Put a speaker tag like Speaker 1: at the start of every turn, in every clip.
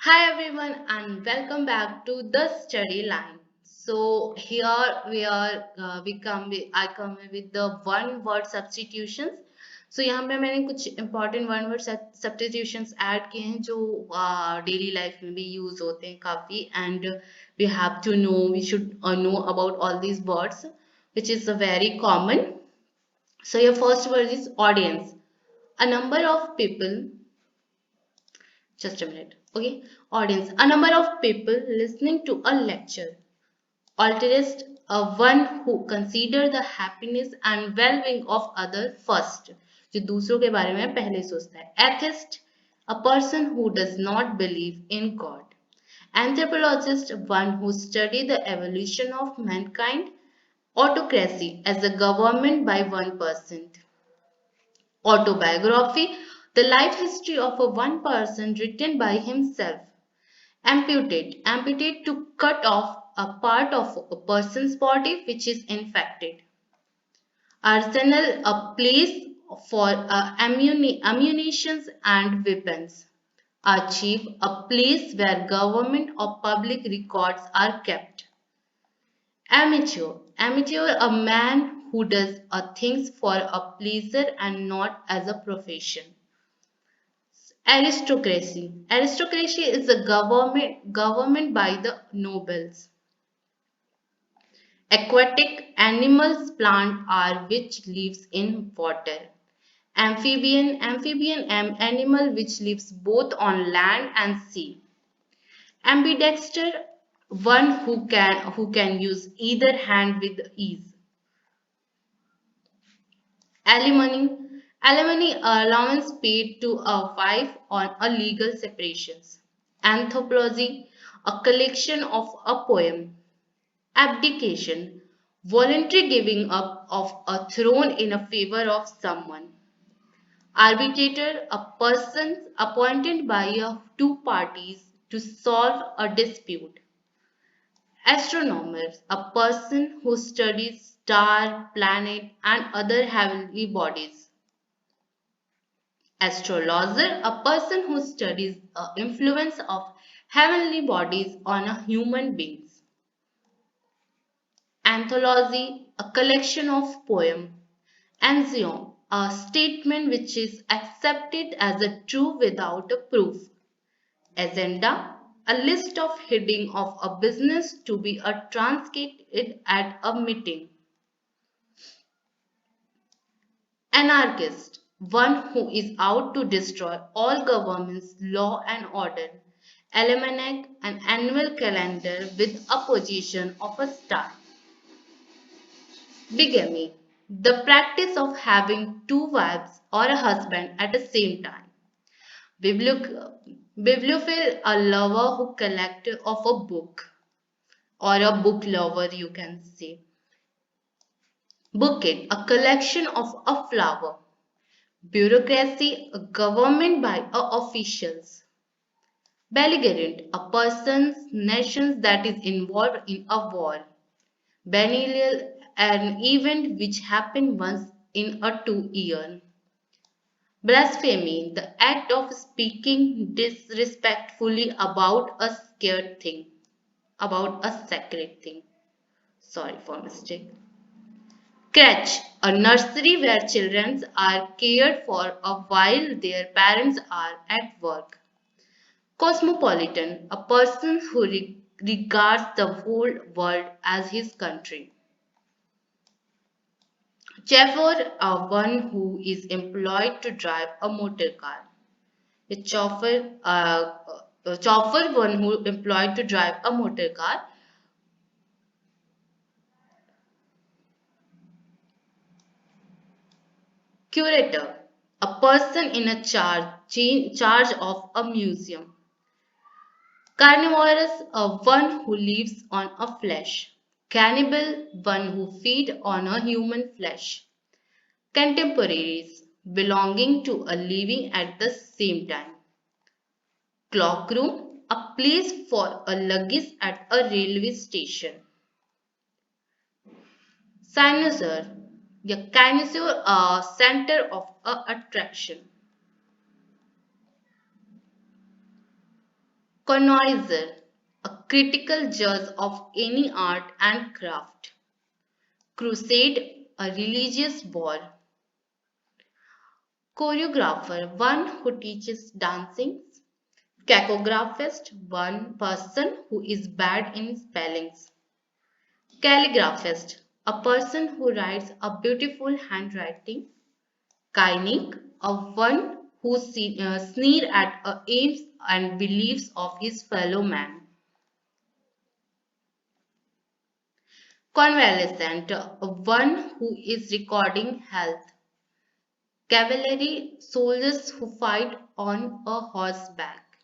Speaker 1: Hi everyone and welcome back to the study line. So here we come with I come with the one word substitutions. So यहाँ पे मैंने कुछ important one word substitutions add किए हैं जो daily life में भी use होते हैं काफी and we have to know we should know about all these words which is very common. So your first word is audience. A number of people just a minute. Okay. Audience. A number of people listening to a lecture. Altruist, one who consider the happiness and well-being of others first. जो दूसरों के बारे में पहले सोचता है. Atheist, a person who does not believe in God. Anthropologist, one who study the evolution of mankind. Autocracy, as a government by one person. Autobiography, the life history of a one person written by himself. Amputate to cut off a part of a person's body which is infected. Arsenal, a place for ammunitions and weapons. Archive, a place where government or public records are kept. Amateur, a man who does things for a pleasure and not as a profession. Aristocracy is a government by the nobles. Aquatic animals plant are which lives in water. Amphibian animal which lives both on land and sea. Ambidexter, one who can use either hand with ease. Alimony allowance paid to a wife on a legal separations. Anthropology, a collection of a poem. Abdication, voluntary giving up of a throne in a favor of someone. Arbitrator, a person appointed by two parties to solve a dispute. Astronomer, a person who studies star, planet and other heavenly bodies. Astrologer, a person who studies the influence of heavenly bodies on a human beings. Anthology, a collection of poems. Axiom, a statement which is accepted as a true without a proof. Agenda, a list of heading of a business to be transcribed at a meeting. Anarchist, one who is out to destroy all governments, law and order. Almanac, an annual calendar with a position of a star. Bigamy, the practice of having two wives or a husband at the same time. Bibliophile, a lover who collects of a book or a book lover you can say. Bouquet, a collection of a flower. Bureaucracy, a government by officials. Belligerent, a person's nations that is involved in a war. Biennial, an event which happens once in a 2 year. Blasphemy, the act of speaking disrespectfully about a sacred thing. About a sacred thing. Sorry for mistake. Crèche, a nursery where children are cared for while their parents are at work. Cosmopolitan, a person who regards the whole world as his country. Chauffeur, one who is employed to drive a motor car. A chauffeur, one who employed to drive a motor car. Curator, a person in a charge of a museum. Carnivorous, one who lives on a flesh. Cannibal, one who feed on a human flesh. Contemporaries, belonging to a living at the same time. Cloakroom, a place for a luggage at a railway station. Cynosure, a center of attraction. Connoisseur, a critical judge of any art and craft. Crusade, a religious ball. Choreographer, one who teaches dancing. Cacographist, one person who is bad in spellings. Calligraphist, a person who writes a beautiful handwriting. Cynic, a one who sneer at aims and beliefs of his fellow man. Convalescent, one who is recording health. Cavalry, soldiers who fight on a horseback.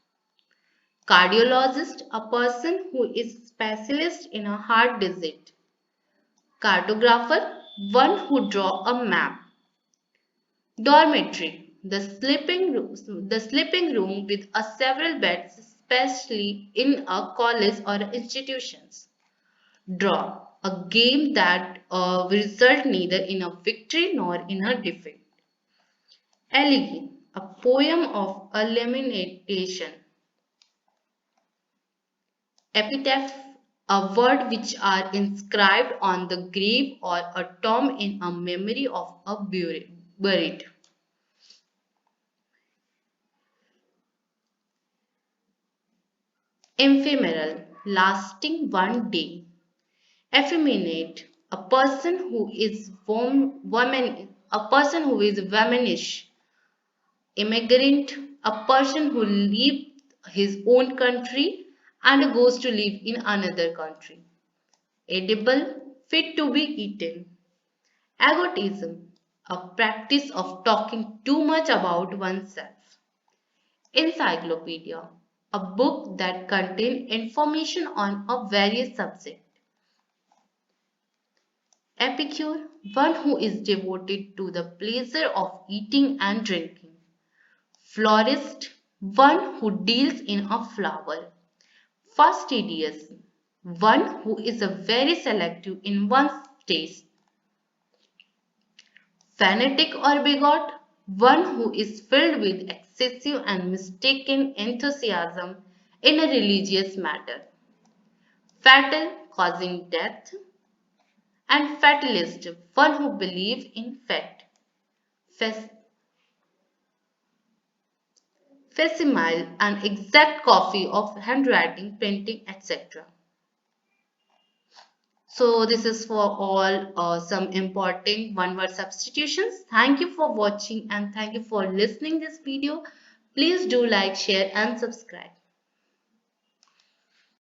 Speaker 1: Cardiologist, a person who is specialist in a heart disease. Cartographer, one who draw a map. Dormitory, the sleeping room with a several beds, especially in a college or institutions. Draw, a game that will result neither in a victory nor in a defeat. Elegy, a poem of a lamentation. Epitaph, a word which are inscribed on the grave or a tomb in a memory of a buried. Ephemeral, lasting one day. Effeminate, a person who is womanish. Immigrant, a person who leaves his own country and goes to live in another country. Edible, fit to be eaten. Egotism, a practice of talking too much about oneself. Encyclopedia, a book that contains information on a various subject. Epicure, one who is devoted to the pleasure of eating and drinking. Florist, one who deals in a flower. Fastidious, one who is a very selective in one's taste. Fanatic or bigot, one who is filled with excessive and mistaken enthusiasm in a religious matter. Fatal, causing death, and fatalist, one who believes in fate. Fes- Facsimile, an exact copy of handwriting, printing, etc. So this is for all some important one word substitutions. Thank you for watching and thank you for listening this video. Please do like, share and subscribe.